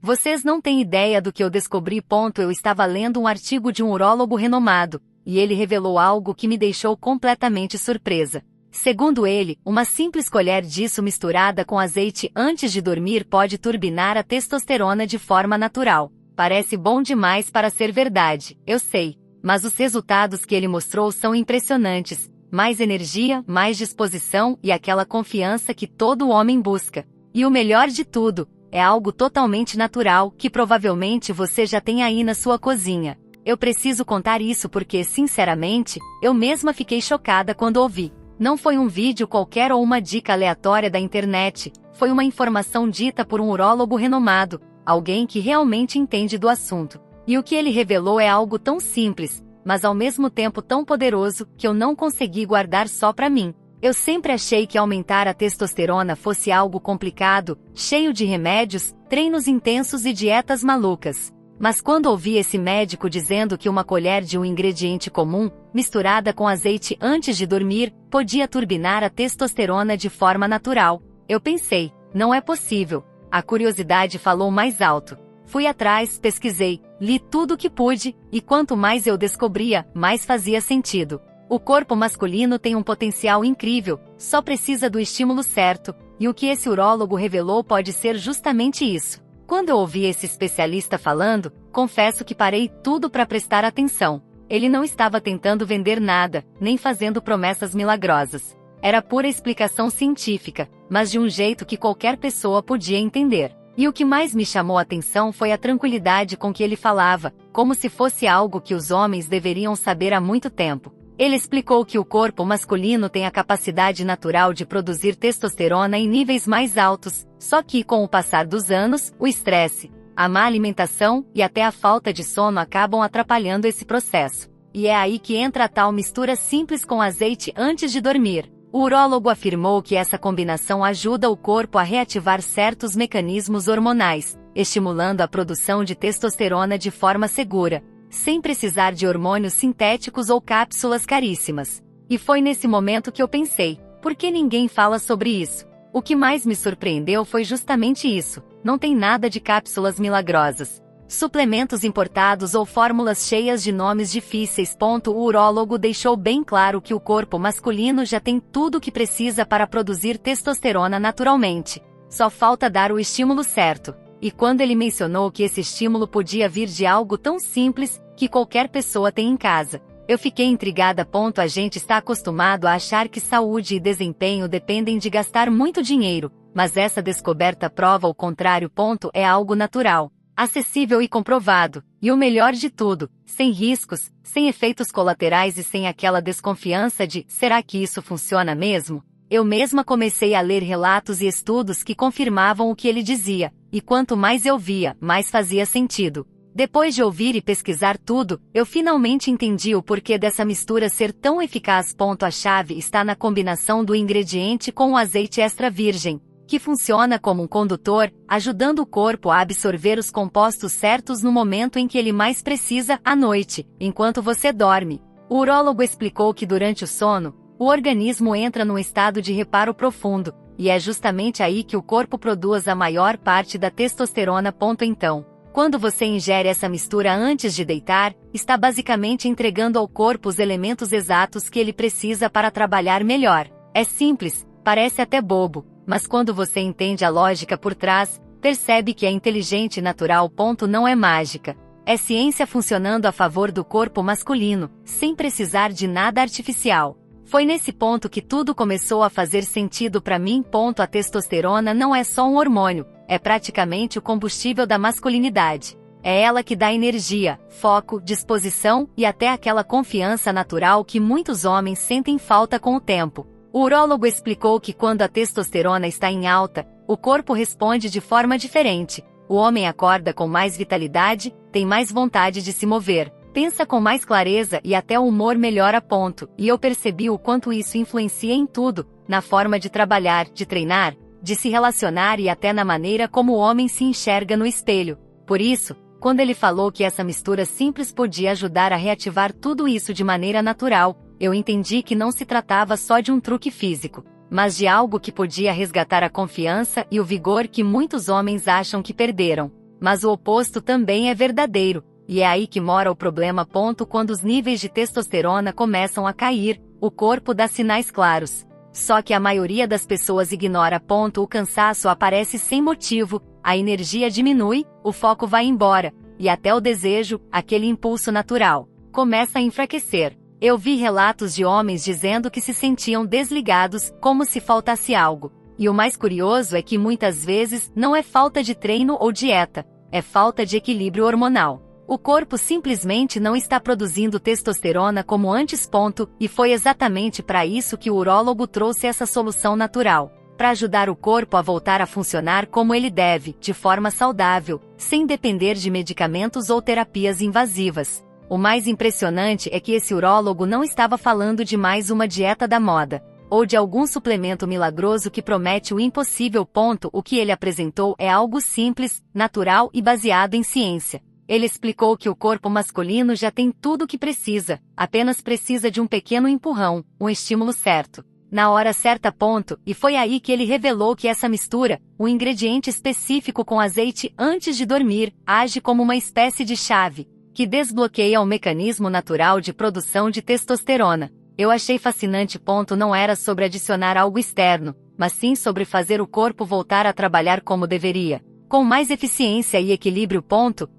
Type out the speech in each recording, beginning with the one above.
Vocês não têm ideia do que eu descobri. Eu estava lendo um artigo de um urólogo renomado, e ele revelou algo que me deixou completamente surpresa. Segundo ele, uma simples colher disso misturada com azeite antes de dormir pode turbinar a testosterona de forma natural. Parece bom demais para ser verdade, eu sei. Mas os resultados que ele mostrou são impressionantes. Mais energia, mais disposição e aquela confiança que todo homem busca. E o melhor de tudo, é algo totalmente natural que provavelmente você já tem aí na sua cozinha. Eu preciso contar isso porque, sinceramente, eu mesma fiquei chocada quando ouvi. Não foi um vídeo qualquer ou uma dica aleatória da internet, foi uma informação dita por um urólogo renomado, alguém que realmente entende do assunto. E o que ele revelou é algo tão simples, mas ao mesmo tempo tão poderoso, que eu não consegui guardar só pra mim. Eu sempre achei que aumentar a testosterona fosse algo complicado, cheio de remédios, treinos intensos e dietas malucas. Mas quando ouvi esse médico dizendo que uma colher de um ingrediente comum, misturada com azeite antes de dormir, podia turbinar a testosterona de forma natural, eu pensei, não é possível. A curiosidade falou mais alto. Fui atrás, pesquisei, li tudo o que pude, e quanto mais eu descobria, mais fazia sentido. O corpo masculino tem um potencial incrível, só precisa do estímulo certo, e o que esse urólogo revelou pode ser justamente isso. Quando eu ouvi esse especialista falando, confesso que parei tudo para prestar atenção. Ele não estava tentando vender nada, nem fazendo promessas milagrosas. Era pura explicação científica, mas de um jeito que qualquer pessoa podia entender. E o que mais me chamou a atenção foi a tranquilidade com que ele falava, como se fosse algo que os homens deveriam saber há muito tempo. Ele explicou que o corpo masculino tem a capacidade natural de produzir testosterona em níveis mais altos, só que com o passar dos anos, o estresse, a má alimentação e até a falta de sono acabam atrapalhando esse processo. E é aí que entra a tal mistura simples com azeite antes de dormir. O urólogo afirmou que essa combinação ajuda o corpo a reativar certos mecanismos hormonais, estimulando a produção de testosterona de forma segura, sem precisar de hormônios sintéticos ou cápsulas caríssimas. E foi nesse momento que eu pensei, por que ninguém fala sobre isso? O que mais me surpreendeu foi justamente isso, não tem nada de cápsulas milagrosas, suplementos importados ou fórmulas cheias de nomes difíceis. O urólogo deixou bem claro que o corpo masculino já tem tudo o que precisa para produzir testosterona naturalmente. Só falta dar o estímulo certo. E quando ele mencionou que esse estímulo podia vir de algo tão simples, que qualquer pessoa tem em casa, eu fiquei intrigada. A gente está acostumado a achar que saúde e desempenho dependem de gastar muito dinheiro, mas essa descoberta prova o contrário. É algo natural, acessível e comprovado, e o melhor de tudo, sem riscos, sem efeitos colaterais e sem aquela desconfiança de, será que isso funciona mesmo? Eu mesma comecei a ler relatos e estudos que confirmavam o que ele dizia, e quanto mais eu via, mais fazia sentido. Depois de ouvir e pesquisar tudo, eu finalmente entendi o porquê dessa mistura ser tão eficaz. A chave está na combinação do ingrediente com o azeite extra virgem, que funciona como um condutor, ajudando o corpo a absorver os compostos certos no momento em que ele mais precisa, à noite, enquanto você dorme. O urólogo explicou que durante o sono, o organismo entra num estado de reparo profundo, e é justamente aí que o corpo produz a maior parte da testosterona. Então, quando você ingere essa mistura antes de deitar, está basicamente entregando ao corpo os elementos exatos que ele precisa para trabalhar melhor. É simples, parece até bobo, mas quando você entende a lógica por trás, percebe que é inteligente e natural. Não é mágica. É ciência funcionando a favor do corpo masculino, sem precisar de nada artificial. Foi nesse ponto que tudo começou a fazer sentido para mim. A testosterona não é só um hormônio, é praticamente o combustível da masculinidade. É ela que dá energia, foco, disposição e até aquela confiança natural que muitos homens sentem falta com o tempo. O urólogo explicou que quando a testosterona está em alta, o corpo responde de forma diferente. O homem acorda com mais vitalidade, tem mais vontade de se mover, pensa com mais clareza e até o humor melhora. E eu percebi o quanto isso influencia em tudo, na forma de trabalhar, de treinar, de se relacionar e até na maneira como o homem se enxerga no espelho. Por isso, quando ele falou que essa mistura simples podia ajudar a reativar tudo isso de maneira natural, eu entendi que não se tratava só de um truque físico, mas de algo que podia resgatar a confiança e o vigor que muitos homens acham que perderam. Mas o oposto também é verdadeiro, e é aí que mora o problema. Quando os níveis de testosterona começam a cair, o corpo dá sinais claros. Só que a maioria das pessoas ignora. O cansaço aparece sem motivo, a energia diminui, o foco vai embora, e até o desejo, aquele impulso natural, começa a enfraquecer. Eu vi relatos de homens dizendo que se sentiam desligados, como se faltasse algo. E o mais curioso é que muitas vezes não é falta de treino ou dieta, é falta de equilíbrio hormonal. O corpo simplesmente não está produzindo testosterona como antes. E foi exatamente para isso que o urólogo trouxe essa solução natural, para ajudar o corpo a voltar a funcionar como ele deve, de forma saudável, sem depender de medicamentos ou terapias invasivas. O mais impressionante é que esse urólogo não estava falando de mais uma dieta da moda, ou de algum suplemento milagroso que promete o impossível. O que ele apresentou é algo simples, natural e baseado em ciência. Ele explicou que o corpo masculino já tem tudo o que precisa, apenas precisa de um pequeno empurrão, um estímulo certo, na hora certa. E foi aí que ele revelou que essa mistura, um ingrediente específico com azeite antes de dormir, age como uma espécie de chave, que desbloqueia o mecanismo natural de produção de testosterona. Eu achei fascinante. Não era sobre adicionar algo externo, mas sim sobre fazer o corpo voltar a trabalhar como deveria, com mais eficiência e equilíbrio.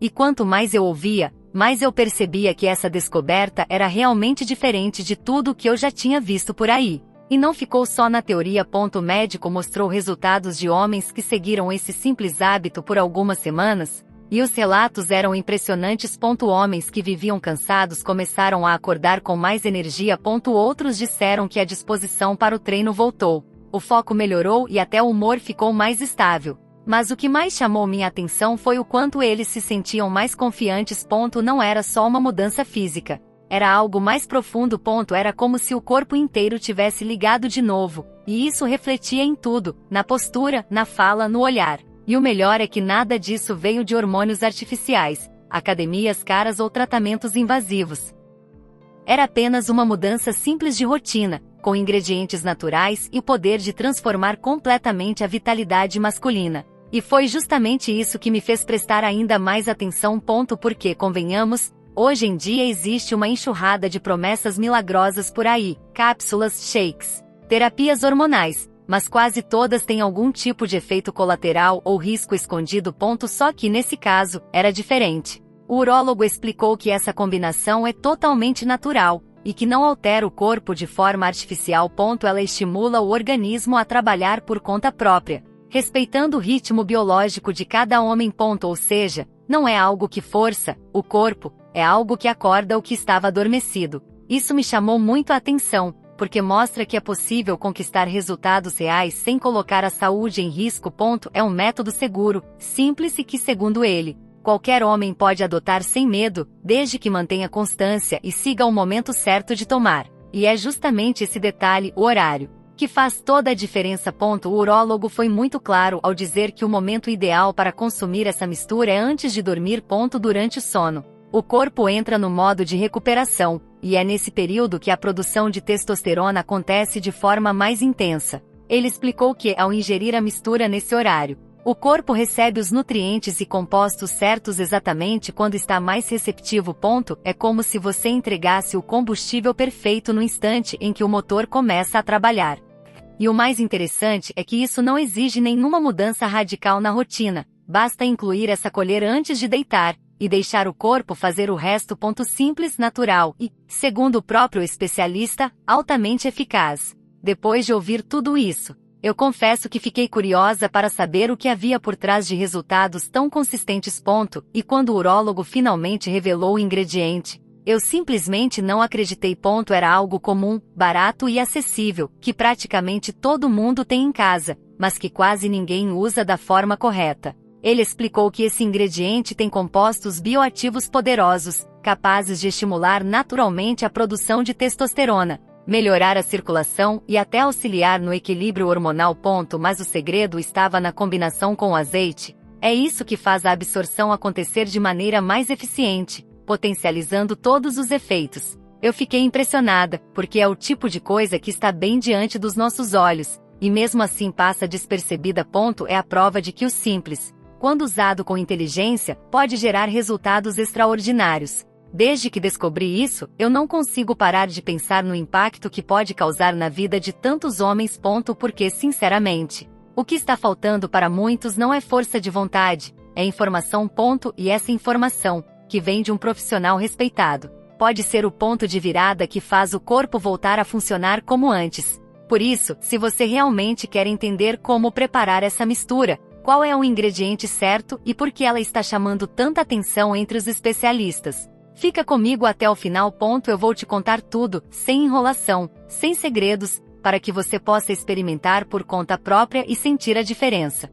E quanto mais eu ouvia, mais eu percebia que essa descoberta era realmente diferente de tudo o que eu já tinha visto por aí. E não ficou só na teoria. O médico mostrou resultados de homens que seguiram esse simples hábito por algumas semanas, e os relatos eram impressionantes. Homens que viviam cansados começaram a acordar com mais energia. Outros disseram que a disposição para o treino voltou, o foco melhorou e até o humor ficou mais estável. Mas o que mais chamou minha atenção foi o quanto eles se sentiam mais confiantes. Não era só uma mudança física, era algo mais profundo. Era como se o corpo inteiro tivesse ligado de novo, e isso refletia em tudo, na postura, na fala, no olhar. E o melhor é que nada disso veio de hormônios artificiais, academias caras ou tratamentos invasivos. Era apenas uma mudança simples de rotina, com ingredientes naturais e o poder de transformar completamente a vitalidade masculina. E foi justamente isso que me fez prestar ainda mais atenção. Porque, convenhamos, hoje em dia existe uma enxurrada de promessas milagrosas por aí, cápsulas, shakes, terapias hormonais, mas quase todas têm algum tipo de efeito colateral ou risco escondido. Só que nesse caso, era diferente. O urólogo explicou que essa combinação é totalmente natural, e que não altera o corpo de forma artificial. Ela estimula o organismo a trabalhar por conta própria, respeitando o ritmo biológico de cada homem. Ou seja, não é algo que força o corpo, é algo que acorda o que estava adormecido. Isso me chamou muito a atenção, porque mostra que é possível conquistar resultados reais sem colocar a saúde em risco. É um método seguro, simples e que, segundo ele, qualquer homem pode adotar sem medo, desde que mantenha constância e siga o momento certo de tomar. E é justamente esse detalhe, o horário, que faz toda a diferença. O urólogo foi muito claro ao dizer que o momento ideal para consumir essa mistura é antes de dormir. Durante o sono, o corpo entra no modo de recuperação, e é nesse período que a produção de testosterona acontece de forma mais intensa. Ele explicou que, ao ingerir a mistura nesse horário, o corpo recebe os nutrientes e compostos certos exatamente quando está mais receptivo. É como se você entregasse o combustível perfeito no instante em que o motor começa a trabalhar. E o mais interessante é que isso não exige nenhuma mudança radical na rotina, basta incluir essa colher antes de deitar, e deixar o corpo fazer o resto. Simples, natural e, segundo o próprio especialista, altamente eficaz. Depois de ouvir tudo isso, eu confesso que fiquei curiosa para saber o que havia por trás de resultados tão consistentes. E quando o urólogo finalmente revelou o ingrediente, eu simplesmente não acreditei. Era algo comum, barato e acessível, que praticamente todo mundo tem em casa, mas que quase ninguém usa da forma correta. Ele explicou que esse ingrediente tem compostos bioativos poderosos, capazes de estimular naturalmente a produção de testosterona, melhorar a circulação e até auxiliar no equilíbrio hormonal. Mas o segredo estava na combinação com o azeite. É isso que faz a absorção acontecer de maneira mais eficiente, potencializando todos os efeitos. Eu fiquei impressionada, porque é o tipo de coisa que está bem diante dos nossos olhos, e mesmo assim passa despercebida. É a prova de que o simples, quando usado com inteligência, pode gerar resultados extraordinários. Desde que descobri isso, eu não consigo parar de pensar no impacto que pode causar na vida de tantos homens. Porque, sinceramente, o que está faltando para muitos não é força de vontade, é informação. E essa informação, que vem de um profissional respeitado, pode ser o ponto de virada que faz o corpo voltar a funcionar como antes. Por isso, se você realmente quer entender como preparar essa mistura, qual é o ingrediente certo e por que ela está chamando tanta atenção entre os especialistas, fica comigo até o final. Eu vou te contar tudo, sem enrolação, sem segredos, para que você possa experimentar por conta própria e sentir a diferença.